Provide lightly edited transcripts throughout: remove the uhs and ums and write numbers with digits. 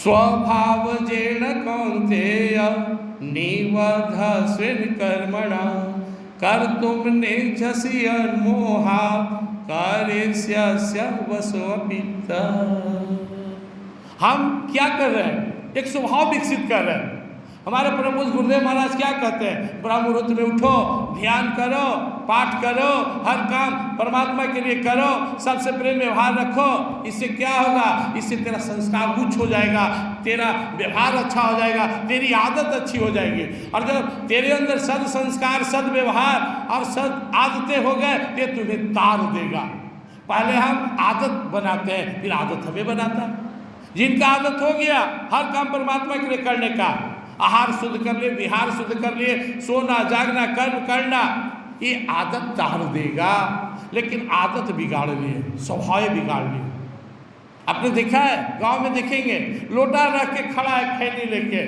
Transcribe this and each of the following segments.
स्वभावजेन कौन्तेय निबद्धस्वेन कर्मणा कर्तुं नेच्छसि अन्मोहात् कार्यस्य वशोऽपितः। हम क्या कर रहे हैं? एक स्वभाव विकसित कर रहे हैं। हमारे परम पूज्य गुरुदेव महाराज क्या कहते हैं? ब्रह्म मुहूर्त में उठो, ध्यान करो, पाठ करो, हर काम परमात्मा के लिए करो, सबसे प्रेम व्यवहार रखो। इससे क्या होगा? इससे तेरा संस्कार उच्च हो जाएगा, तेरा व्यवहार अच्छा हो जाएगा, तेरी आदत अच्छी हो जाएगी। और जब तेरे अंदर सद संस्कार, सद व्यवहार और सद आदतें हो गए, ये तुम्हें तार देगा। पहले हम आदत बनाते हैं, फिर आदत हमें बनाता है। जिनका आदत हो गया हर काम परमात्मा के लिए करने का, आहार शुद्ध कर लिए, विहार शुद्ध कर लिए, सोना जागना कर्म करना, ये आदत तार देगा। लेकिन आदत बिगाड़ लिए, स्वभाव बिगाड़ लिए। आपने देखा है, गांव में देखेंगे लोटा रख के खड़ा है खैनी लेके,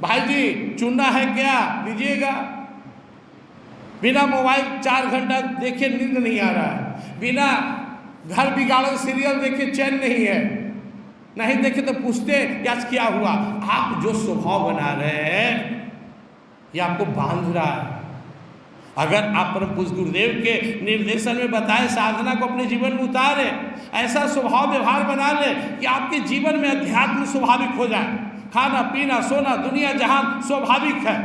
भाई जी चुनना है क्या लीजिएगा। बिना मोबाइल 4 घंटा देखे नींद नहीं आ रहा है, बिना घर बिगाड़ो सीरियल देखे चैन नहीं है, नहीं देखे तो पूछते आज क्या हुआ। आप जो स्वभाव बना रहे हैं ये आपको बांध रहा है। अगर आप परम पूज्य गुरुदेव के निर्देशन में बताए साधना को अपने जीवन में उतारे, ऐसा स्वभाव व्यवहार बना ले कि आपके जीवन में अध्यात्म स्वाभाविक हो जाए। खाना पीना सोना दुनिया जहान स्वाभाविक है।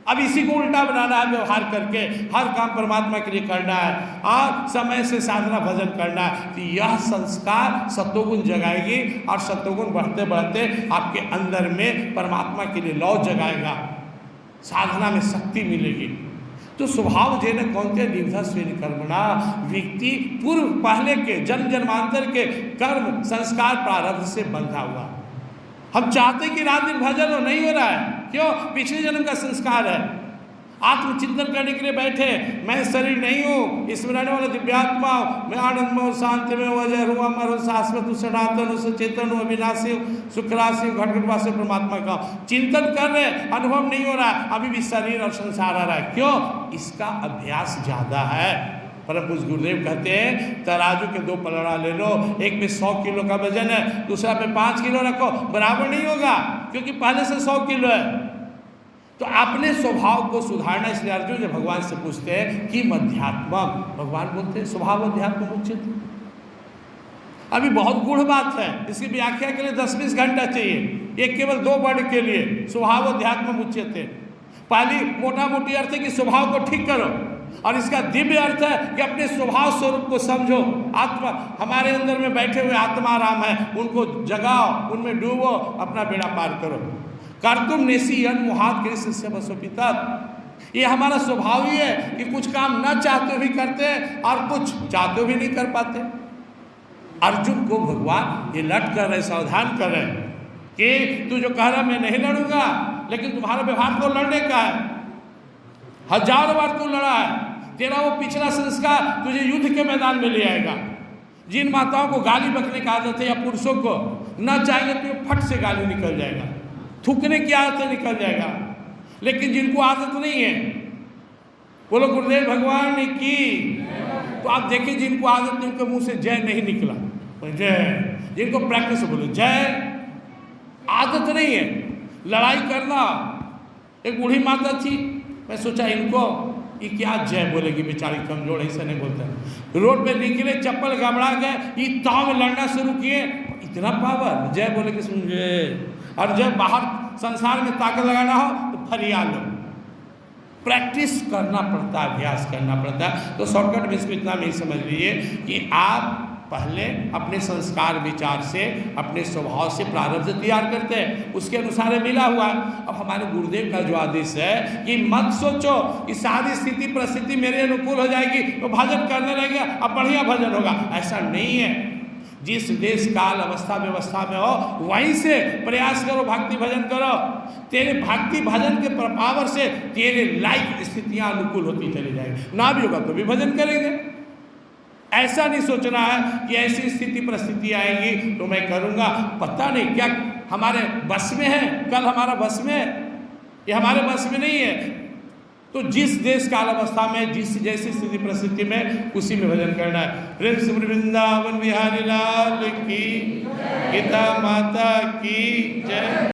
अब इसी को उल्टा बनाना है, व्यवहार करके हर काम परमात्मा के लिए करना है और समय से साधना भजन करना है। तो यह संस्कार सत्वगुण जगाएगी और सत्वगुण बढ़ते बढ़ते आपके अंदर में परमात्मा के लिए लौ जगाएगा, साधना में शक्ति मिलेगी। तो स्वभाव जेन कौन्तेय निबद्धस्वेन कर्मणा, व्यक्ति पूर्व पहले के जन्म जन्मांतर के कर्म संस्कार प्रारब्ध से बंधा हुआ। हम चाहते कि रात दिन भजन हो, नहीं हो रहा है। क्यों? पिछले जन्म का संस्कार है। आत्मचिंतन करने के लिए बैठे, मैं शरीर नहीं हूँ, इसमें रहने वाला दिव्यात्मा हूँ, मैं आनंदमय हूँ, शांति में हूँ, अजय हूँ, अमर हूँ, शाश्वत हूँ, सनातन हूँ, सचेतन हूँ, अविनाशी हूँ, सुखराशि हूँ, घटघटवासी परमात्मा का चिंतन कर रहे, अनुभव नहीं हो रहा है, अभी भी शरीर और संसार आ रहा है। क्यों? इसका अभ्यास ज़्यादा है। परम पूज्य गुरुदेव कहते हैं तराजू के 2 पलड़ा ले लो, एक में 100 किलो का वजन है, दूसरा पे 5 किलो रखो, बराबर नहीं होगा क्योंकि पहले से 100 किलो है। तो अपने स्वभाव को सुधारना, इसलिए अर्जुन जब भगवान से पूछते हैं कि मध्यात्मा, भगवान बोलते हैं स्वभाव अध्यात्म उचित। अभी बहुत गूढ़ बात है, इसकी व्याख्या के लिए 10-20 घंटा चाहिए। एक केवल 2 वर्ड के लिए स्वभाव अध्यात्म उचित। पहली मोटा मोटी अर्थ है कि स्वभाव को ठीक करो, और इसका दिव्य अर्थ है कि अपने स्वभाव स्वरूप को समझो। आत्मा हमारे अंदर में बैठे हुए आत्मा राम है, उनको जगाओ, उनमें डूबो, अपना बेड़ा पार करो। कर्तुम नेसी अन्मोहात् कृष्णस्य वशोऽपितः। ये हमारा स्वभाव ही है कि कुछ काम न चाहते भी करते हैं और कुछ चाहते भी नहीं कर पाते। अर्जुन को भगवान ये लट कर रहे, सावधान कर रहे कि तू जो कह रहा मैं नहीं लड़ूंगा, लेकिन तुम्हारा व्यवहार तो लड़ने का है। 1000 बार तू लड़ा है, तेरा वो पिछला संस्कार तुझे युद्ध के मैदान में ले आएगा। जिन माताओं को गाली बकने की आदत है या पुरुषों को न चाहेंगे तो फट से गाली निकल जाएगा, थूकने की आदत निकल जाएगा। लेकिन जिनको आदत नहीं है, बोलो गुरुदेव भगवान ने की, तो आप देखिए जिनको आदत नहीं उनके मुंह से जय नहीं निकला, जय। जिनको प्रैक्टिस बोलो जय, आदत नहीं है लड़ाई करना। एक बूढ़ी माता थी, मैं सोचा इनको ये क्या जय बोलेगी, बेचारी कमजोर, ऐसा नहीं बोलता। रोड पे निकले, चप्पल गबड़ा गए, ये ताव में लड़ना शुरू किए, इतना पावर, जय बोले कि सुन जय। और जब बाहर संसार में ताकत लगाना हो तो फरिया लो। प्रैक्टिस करना पड़ता है, अभ्यास करना पड़ता है। तो शॉर्टकट में इसको इतना नहीं समझ लीजिए कि आप पहले अपने संस्कार विचार से, अपने स्वभाव से प्रारब्ध तैयार करते हैं, उसके अनुसार मिला हुआ है। अब हमारे गुरुदेव का जो आदेश है कि मत सोचो कि सारी स्थिति परिस्थिति मेरे अनुकूल हो जाएगी तो भजन करने लगेगा, अब बढ़िया भजन होगा, ऐसा नहीं है। जिस देश काल अवस्था व्यवस्था में हो वहीं से प्रयास करो, भक्ति भजन करो। तेरे भक्ति भजन के प्रभाव से तेरे लाइफ स्थितियाँ अनुकूल होती चली जाएगी। ना भी होगा तो भी भजन करेंगे। ऐसा नहीं सोचना है कि ऐसी स्थिति परिस्थिति आएगी तो मैं करूँगा, पता नहीं क्या हमारे बस में है, कल हमारा बस में है, ये हमारे बस में नहीं है। तो जिस देश काल अवस्था में जिस जैसी स्थिति परिस्थिति में उसी में भजन करना है। प्रेम से वृंदावन बिहारी लाल की, गीता माता की जय।